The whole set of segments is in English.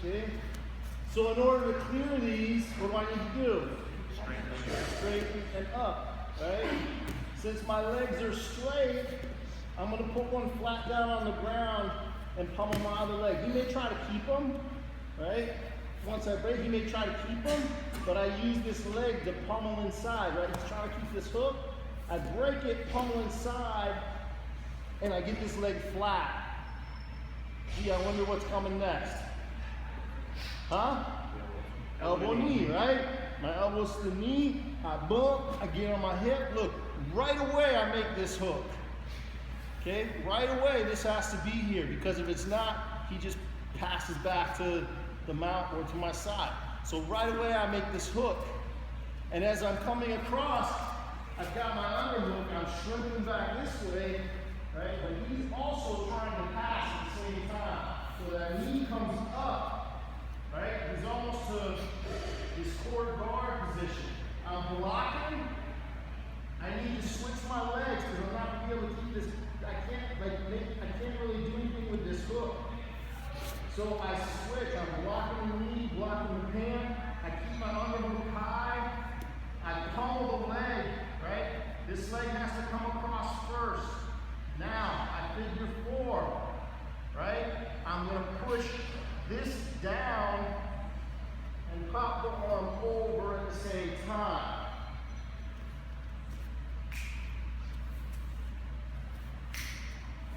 Okay? So in order to clear these, what do I need to do? Straighten and up, right? Since my legs are straight, I'm going to put one flat down on the ground and pummel my other leg. You may try to keep them, right? Once I break, you may try to keep them, but I use this leg to pummel inside, right? He's trying to keep this hook. I break it, pummel inside, and I get this leg flat. Gee, I wonder what's coming next. Huh? Elbow, knee, right? My elbow's to the knee, I bump, I get on my hip. Look, right away I make this hook. Okay, right away this has to be here, because if it's not, he just passes back to the mount or to my side. So right away I make this hook. And as I'm coming across, I've got my underhook, I'm shrinking back this way, right? But he's also trying to pass at the same time. So that knee comes up, right? He's almost to his core guard position. I'm blocking. I need to switch my legs because I'm not going to be able to keep this. I can't really do anything with this hook. So I switch. I'm blocking the knee, blocking the pan. I keep my underhook high. I pummel the leg, right? This leg has to come across first. Now I figure 4, right? I'm going to push this down and pop the arm over at the same time.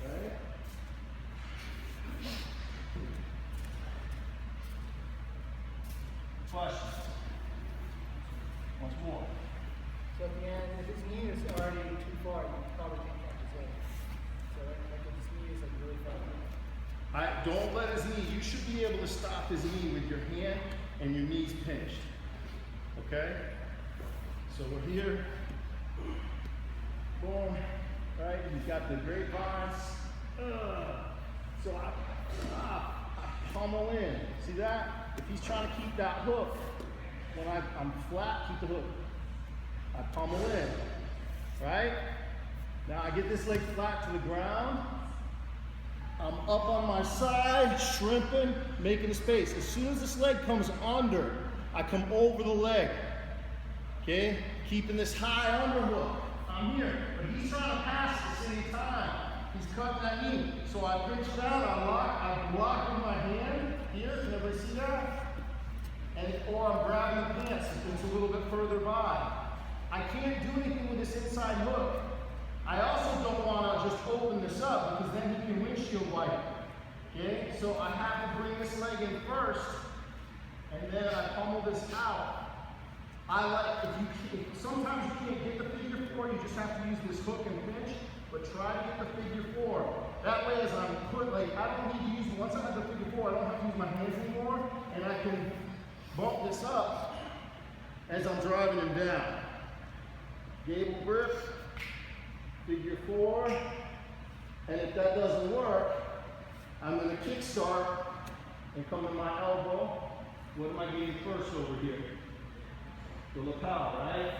Okay? Questions? Once more. So at the end, if his knee is already too far, you probably can't catch his leg. So like if his knee is like really far. Don't let his knee, you should be able to stop his knee with your hand and your knees pinched. Okay? So we're here. Boom. Right? He's got the grapevines. So I pummel in. See that? If he's trying to keep that hook, when I'm flat, keep the hook. I pummel in. Right? Now I get this leg flat to the ground. I'm up on my side, shrimping, making a space. As soon as this leg comes under, I come over the leg. Okay? Keeping this high underhook. I'm here. But he's trying to pass at the same time. He's cutting that knee. So I pinch down, I block with my hand. Here, can everybody see that? Or I'm grabbing the pants if it's a little bit further by. I can't do anything with this inside hook. I also don't want to just open this up because then he can windshield wipe. Okay? So I have to bring this leg in first, and then I pummel this out. I like, if sometimes you can't get the figure 4, you just have to use this hook and pinch, but try to get the figure 4. That way as I'm I don't need to use, once I have the figure 4, I don't have to use my hands anymore, and I can bump this up as I'm driving him down. Gable grip, figure 4, and if that doesn't work, I'm going to kickstart and come to my elbow. What am I getting first over here? The lapel, right?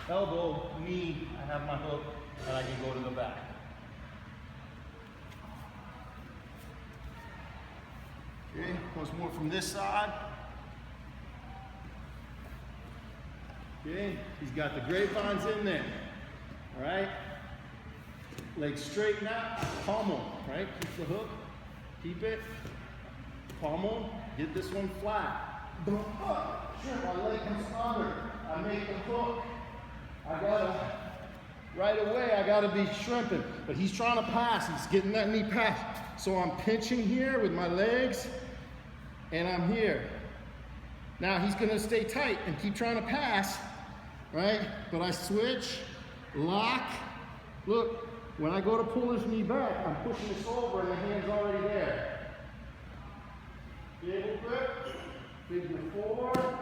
Elbow, knee, I have my hook, and I can go to the back. Okay, once more from this side. Okay, he's got the grapevines in there. All right? Legs straighten out, pummel, right? Keep the hook, keep it, pummel, get this one flat. Boom, up, sure, my leg comes under, I make the hook. Right away, I gotta be shrimping, but he's trying to pass, he's getting that knee pass. So I'm pinching here with my legs, and I'm here. Now he's gonna stay tight and keep trying to pass, right? But I switch, lock, look, when I go to pull his knee back, I'm pushing this over and the hand's already there. Gable grip, figure 4.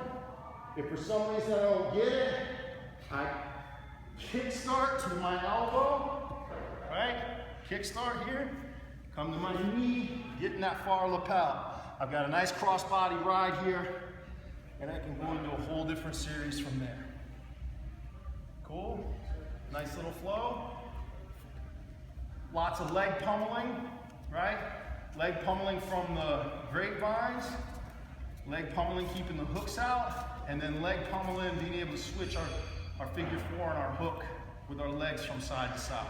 If for some reason I don't get it, I kickstart to my elbow, right? Kickstart here, come to my knee, getting that far lapel. I've got a nice crossbody ride here, and I can go into a whole different series from there. Cool? Nice little flow. Lots of leg pummeling, right? Leg pummeling from the grapevines. Leg pummeling, keeping the hooks out, and then leg pummeling, being able to switch our figure 4 and our hook with our legs from side to side.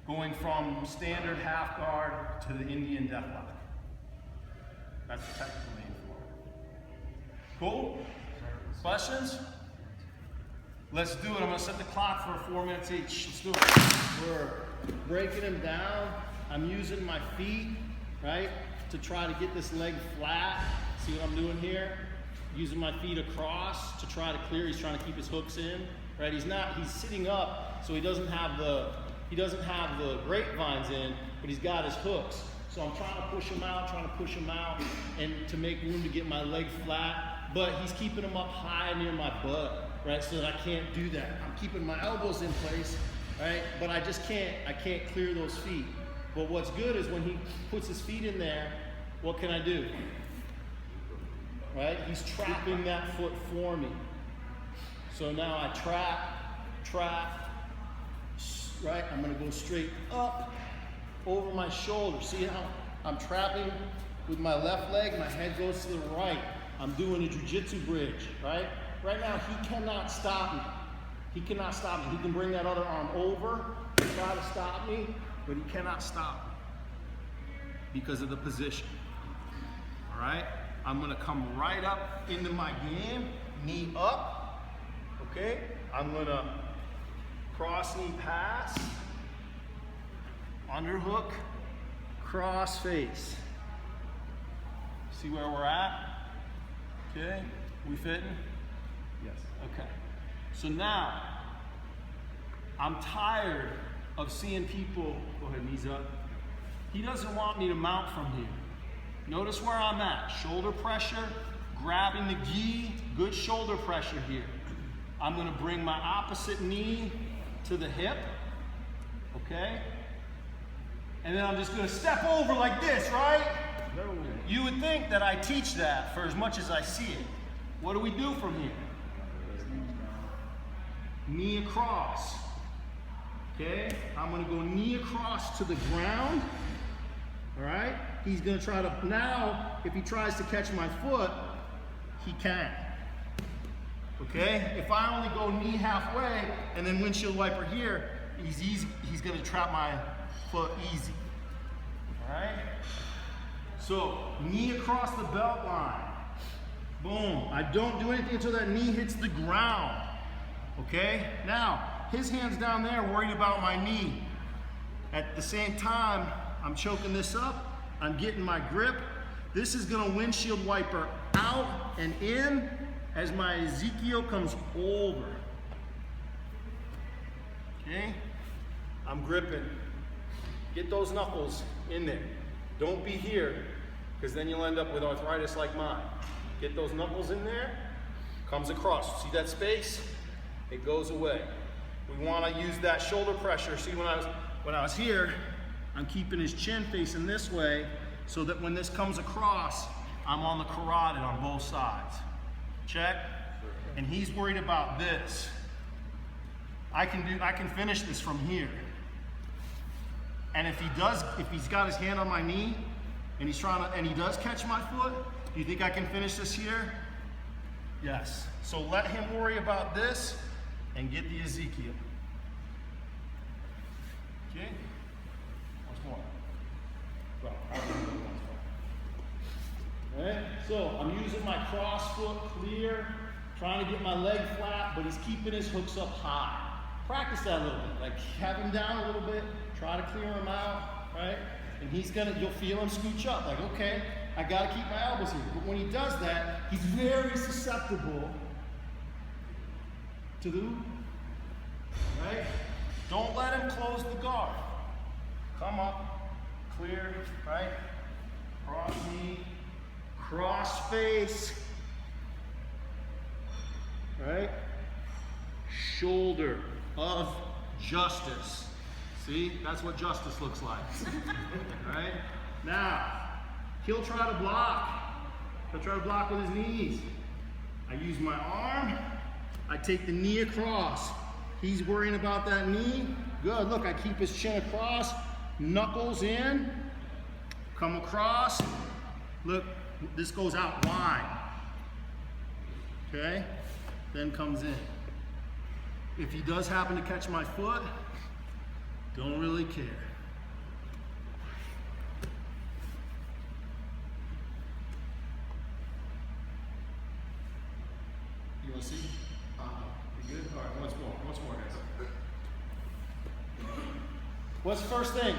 Going from standard half guard to the Indian deathlock. That's the technical name for it. Cool? Questions? Let's do it. I'm gonna set the clock for 4 minutes each. Let's do it. We're breaking him down. I'm using my feet, right, to try to get this leg flat. See what I'm doing here? Using my feet across to try to clear. He's trying to keep his hooks in, right? He's sitting up, so he doesn't have the grapevines in, but he's got his hooks. So I'm trying to push him out, and to make room to get my leg flat, but he's keeping him up high near my butt, right, so that I can't do that. I'm keeping my elbows in place, right, but I can't clear those feet. But what's good is when he puts his feet in there, what can I do? Right, he's trapping that foot for me. So now I trap, right, I'm gonna go straight up, over my shoulder. See how I'm trapping with my left leg, my head goes to the right. I'm doing a jiu-jitsu bridge, right? Right now, he cannot stop me. He cannot stop me. He can bring that other arm over, try to stop me, but he cannot stop me because of the position, all right? I'm gonna come right up into my game, knee up, okay? I'm gonna cross knee pass, underhook, cross face. See where we're at? Okay, we fitting? Yes. Okay. So now, I'm tired of seeing people, go ahead, knees up. He doesn't want me to mount from here. Notice where I'm at, shoulder pressure, grabbing the gi, good shoulder pressure here. I'm gonna bring my opposite knee to the hip, okay? And then I'm just gonna step over like this, right? You would think that I teach that for as much as I see it. What do we do from here? Knee across, okay? I'm gonna go knee across to the ground, all right? He's gonna try to, now, if he tries to catch my foot, he can't, okay? If I only go knee halfway and then windshield wiper here, he's gonna trap my foot easy, all right? So, knee across the belt line. Boom. I don't do anything until that knee hits the ground, okay? Now, his hand's down there worried about my knee. At the same time, I'm choking this up. I'm getting my grip. This is gonna windshield wiper out and in as my Ezekiel comes over. Okay? I'm gripping. Get those knuckles in there. Don't be here, because then you'll end up with arthritis like mine. Get those knuckles in there, comes across. See that space? It goes away. We want to use that shoulder pressure. See, when I was here, I'm keeping his chin facing this way so that when this comes across, I'm on the carotid on both sides. Check? And he's worried about this. I can finish this from here. And if he's got his hand on my knee and he does catch my foot, do you think I can finish this here? Yes. So let him worry about this and get the Ezekiel. Okay? Once more. Well, all right, so I'm using my cross foot clear, trying to get my leg flat, but he's keeping his hooks up high. Practice that a little bit, like have him down a little bit, try to clear him out, right? And you'll feel him scooch up, like, okay, I gotta keep my elbows here. But when he does that, he's very susceptible to the hoop, right? Don't let him close the guard. Come up, clear, right? Cross knee, cross face, right? Shoulder of justice. See, that's what justice looks like, right? Now, he'll try to block. He'll try to block with his knees. I use my arm, I take the knee across. He's worrying about that knee. Good, look, I keep his chin across, knuckles in, come across. Look, This goes out wide. Okay? Then comes in. If he does happen to catch my foot, don't really care. You want to see? You good? All right, once more, guys. What's the first thing?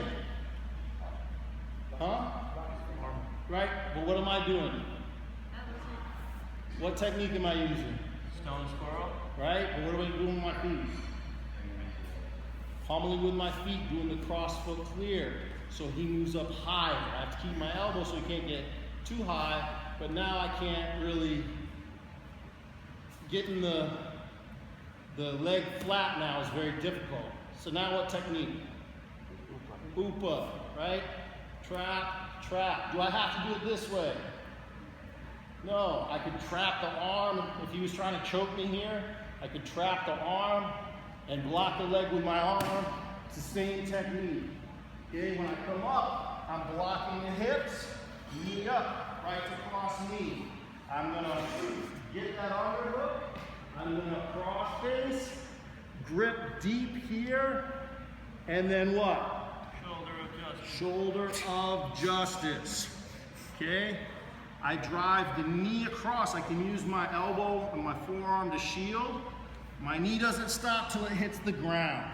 Huh? Right, but what am I doing? What technique am I using? Stone squirrel. Right, but what am I doing with my feet? Pummeling with my feet, doing the cross foot clear. So he moves up higher. I have to keep my elbow so he can't get too high, but now I can't really getting the leg flat now is very difficult. So now what technique? Upa, right? Trap, trap. Do I have to do it this way? No, I could trap the arm. If he was trying to choke me here, I could trap the arm and block the leg with my arm. It's the same technique. Okay, when I come up, I'm blocking the hips, knee up, right across knee. I'm gonna get that underhook. I'm gonna cross face, grip deep here, and then what? Shoulder of justice. Okay? I drive the knee across. I can use my elbow and my forearm to shield. My knee doesn't stop till it hits the ground.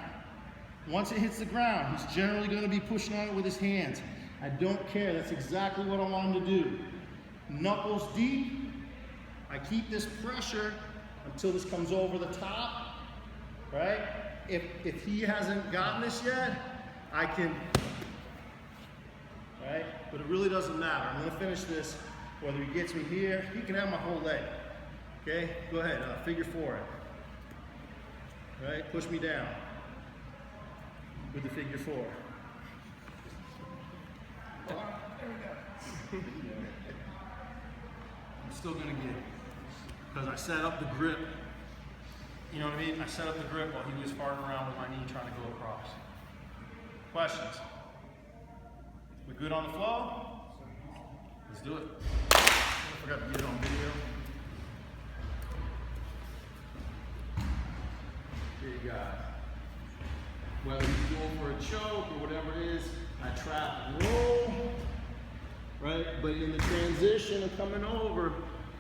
Once it hits the ground, he's generally going to be pushing on it with his hands. I don't care. That's exactly what I want him to do. Knuckles deep. I keep this pressure until this comes over the top. Right? If he hasn't gotten this yet, I can. Right? But it really doesn't matter. I'm going to finish this. Whether he gets me here, he can have my whole leg. Okay? Go ahead. Figure four it. Right? Push me down with the figure four. There we go. I'm still going to get it because I set up the grip. You know what I mean? I set up the grip while he was farting around with my knee trying to go across. Questions? We good on the flow? Let's do it. I forgot to get it on video. Here you got it. Whether he's going for a choke or whatever it is, I trap and roll. Right? But in the transition of coming over,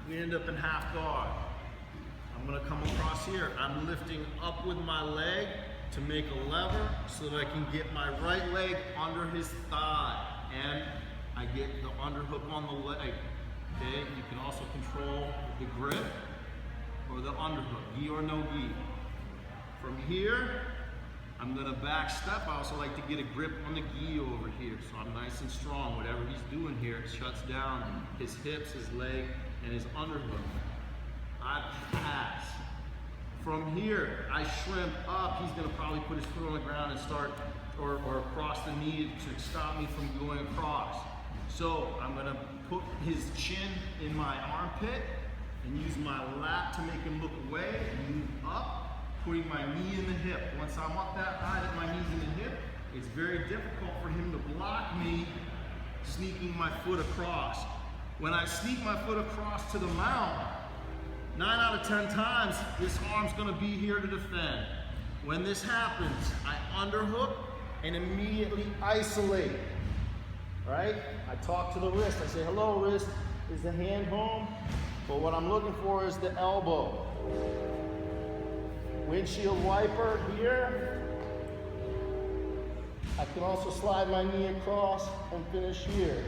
we end up in half guard. I'm going to come across here. I'm lifting up with my leg to make a lever so that I can get my right leg under his thigh. And I get the underhook on the leg. Okay, you can also control the grip or the underhook, gi or no gi. From here, I'm gonna back step. I also like to get a grip on the gi over here, so I'm nice and strong. Whatever he's doing here, it shuts down his hips, his leg, and his underhook. I pass. From here, I shrimp up. He's gonna probably put his foot on the ground and start, or across the knee to stop me from going across. So I'm gonna put his chin in my armpit and use my lat to make him look away and move up, putting my knee in the hip. Once I'm up that high that my knee's in the hip, it's very difficult for him to block me sneaking my foot across. When I sneak my foot across to the mount, 9 out of 10 times, this arm's gonna be here to defend. When this happens, I underhook and immediately isolate, right? I talk to the wrist, I say, hello wrist, is the hand home? But what I'm looking for is the elbow. Windshield wiper here. I can also slide my knee across and finish here.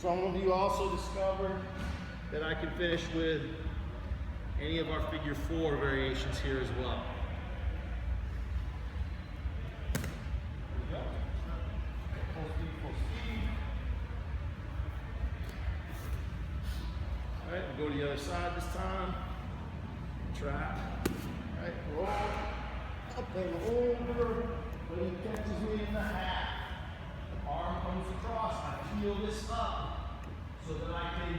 Some of you also discovered that I can finish with any of our figure four variations here as well. All right, we'll go to the other side this time. Trap. All right, roll up and over. When he catches me in the half, the arm comes across. I peel this up so that I can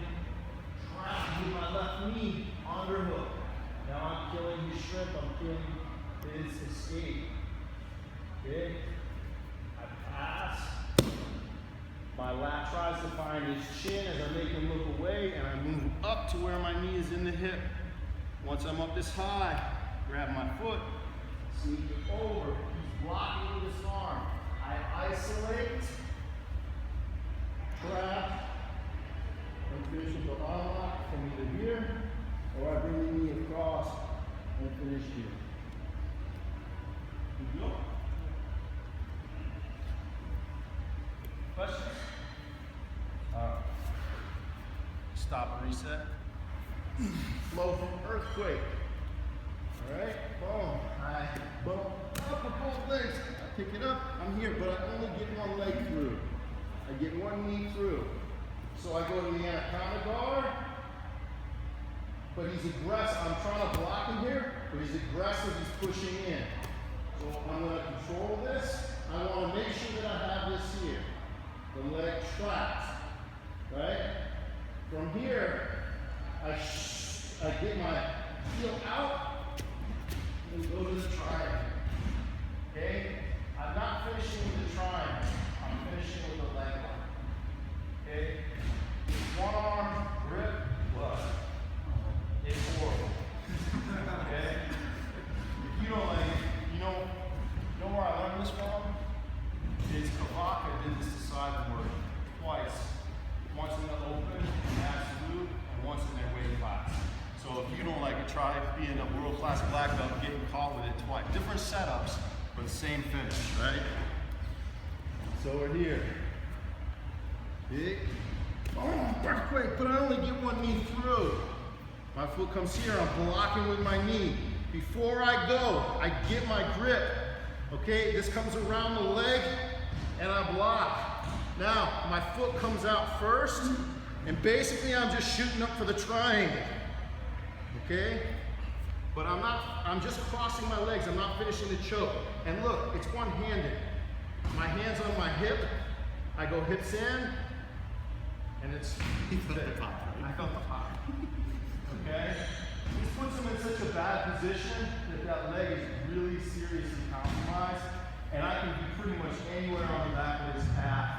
trap with my left knee, underhook. Now I'm killing his shrimp. I'm killing his escape. Okay? I pass. My lat tries to find his chin as I make him look away, and I move up to where my knee is in the hip. Once I'm up this high, grab my foot, sneak it over. He's blocking with his arm. I isolate, trap, and finish with the arm lock from either here, or I bring the knee across and finish here. Good go. Questions? Stop and reset. Flow from earthquake. Alright, boom. I bump up with both legs. I pick it up, I'm here, but I only get one leg through. I get one knee through. So I go to the anaconda guard, but he's aggressive. I'm trying to block him here, but he's aggressive, he's pushing in. So I'm going to control this. I want to make sure that I have this here. The leg traps, right? From here, I get my heel out and go to the triangle. Okay? I'm not finishing with the triangle. I'm finishing with the leg lock. Okay? One arm, grip, plus. It's horrible. Okay? If you don't like it, you know where I learned this from? Is Kavaka did this to Cyberwork twice. Once in the open, absolute, and once in their weight class. So if you don't like it, try being a world-class black belt and getting caught with it twice. Different setups, but same finish, right? So we're here. Big. Oh, earthquake, but I only get one knee through. My foot comes here, I'm blocking with my knee. Before I go, I get my grip. Okay, this comes around the leg, and I block. Now, my foot comes out first, and basically I'm just shooting up for the triangle. Okay? But I'm just crossing my legs, I'm not finishing the choke. And look, it's one-handed. My hand's on my hip, I go hips in, and it's... He felt the pop, right? I felt the pop. Okay? This puts him in such a bad position that leg is really seriously compromised, and I can be pretty much anywhere on the back of his calf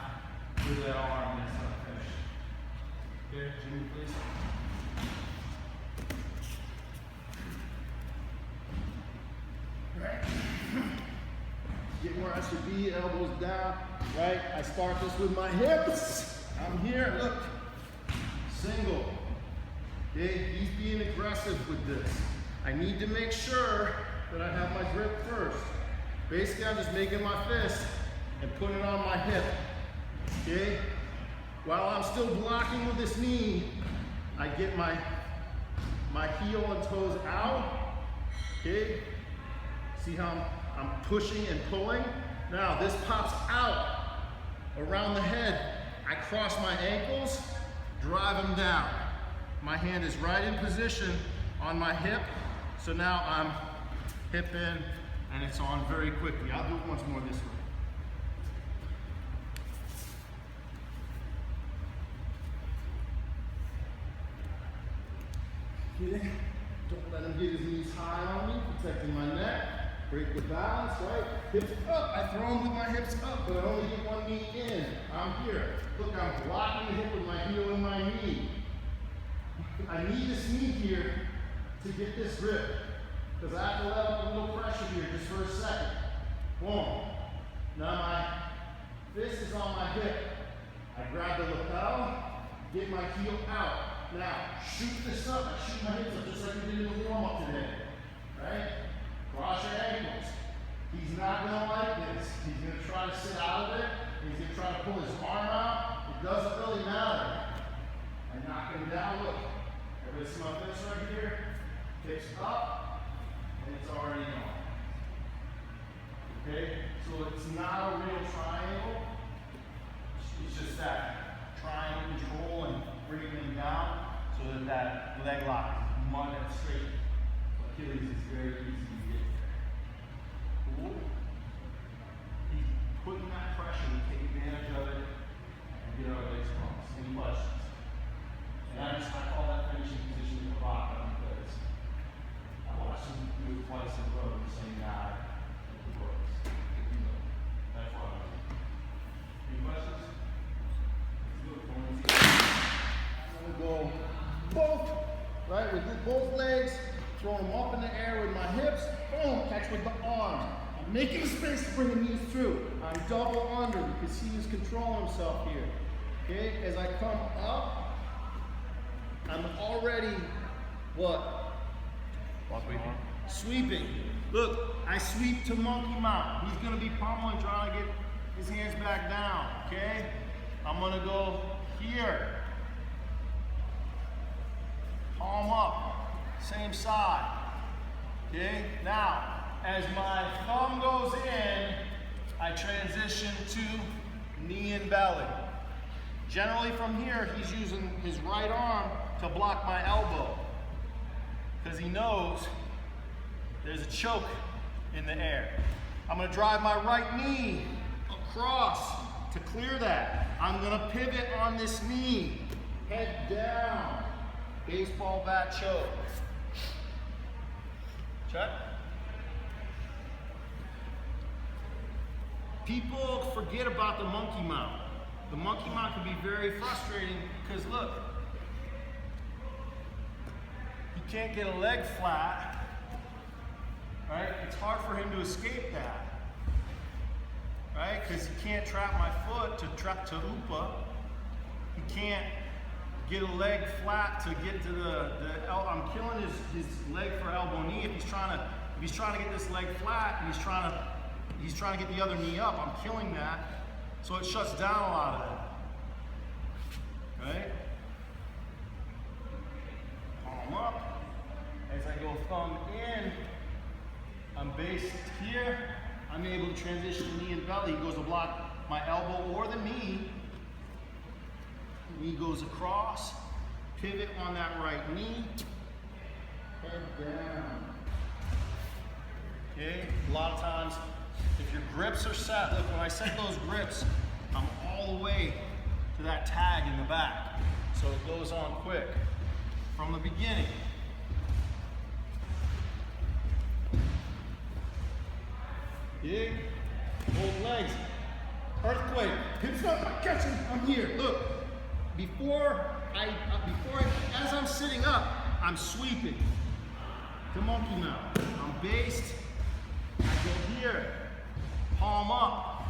with that arm, and it's not finished. Okay, Jimmy, please. Right. Get where I should be, elbows down, right? I start this with my hips. I'm here, look. Single. Okay, he's being aggressive with this. I need to make sure that I have my grip first. Basically, I'm just making my fist and putting it on my hip. Okay? While I'm still blocking with this knee, I get my heel and toes out. Okay? See how I'm pushing and pulling? Now, this pops out around the head. I cross my ankles, drive them down. My hand is right in position on my hip. So now I'm hip in, and it's on very quickly. I'll do it once more this way. Okay. Don't let him get his knees high on me, protecting my neck. Break the balance, right? Hips up. I throw him with my hips up, but I only get one knee in. I'm here. Look, I'm blocking the hip with my heel and my knee. I need this knee here to get this grip, because I have to let up a little pressure here just for a second. Boom. Now my fist is on my hip. I grab the lapel, get my heel out. Now, shoot this up. I shoot my hips up just like we did in the warm-up today. Right? Cross your ankles. He's not going to like this. He's going to try to sit out of it. He's going to try to pull his arm out. It doesn't really matter. I knock him down. Look. Everybody see my fist right here? Hips up, and it's already on. Okay? So it's not a real triangle. It's just that triangle control and bringing them down so that that leg lock is mud and straight. Achilles is very easy to get there. Cool? He's putting that pressure to take advantage of it and get our legs crossed. Any questions? And I call that finishing position the Kavaka because I watched him do it twice in a row the same guy. It works. That's why. Any questions? with both legs, throwing them up in the air with my hips, boom, catch with the arms. I'm making space to bring the knees through. I'm double under because he is controlling himself here. Okay, as I come up, I'm already, what? Sweeping. Look, I sweep to monkey mount. He's gonna be pummeling, trying to get his hands back down, okay? I'm gonna go here. Palm up, same side. Okay, now, as my thumb goes in, I transition to knee and belly. Generally from here, he's using his right arm to block my elbow because he knows there's a choke in the air. I'm gonna drive my right knee across to clear that. I'm gonna pivot on this knee, head down, baseball bat choke. Check. People forget about the monkey mount. The monkey mount can be very frustrating because look, he can't get a leg flat, right? It's hard for him to escape that, right? Because he can't trap my foot to upa. He can't get a leg flat to get to I'm killing his leg for elbow knee. If he's trying to get this leg flat and he's trying to get the other knee up, I'm killing that. So it shuts down a lot of that. Right? Palm up. As I go thumb in, I'm based here. I'm able to transition to knee and belly. He goes to block my elbow or the knee. Knee goes across. Pivot on that right knee. Head down. Okay? A lot of times, if your grips are set, look, when I set those grips, I'm all the way to that tag in the back. So it goes on quick from the beginning. Big, both legs. Earthquake. Hips up, catch him. I'm here. Look. As I'm sitting up, I'm sweeping to monkey mount. I'm based. I go here. Palm up.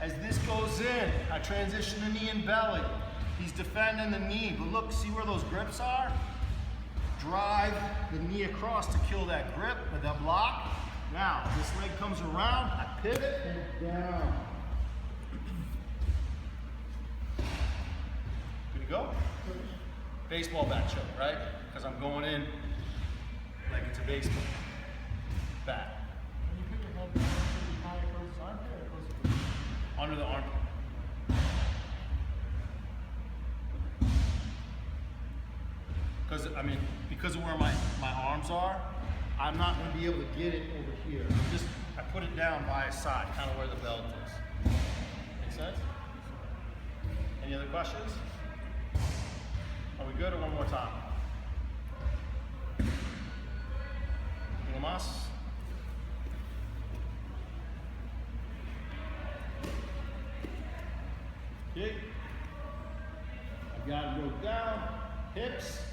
As this goes in, I transition to knee and belly. He's defending the knee, but look, see where those grips are? Drive the knee across to kill that grip with that block. Now, this leg comes around, I pivot and down. Good to go? Baseball bat choke, right? Because I'm going in like it's a baseball bat. When you put your head down, pretty high across his armpit or close to the Under the armpit. Because of where my arms are, I'm not going to be able to get it over here. I put it down by his side, kind of where the belt is. Make sense? Any other questions? Are we good or one more time? Uno más? Okay. I've got to go down, hips,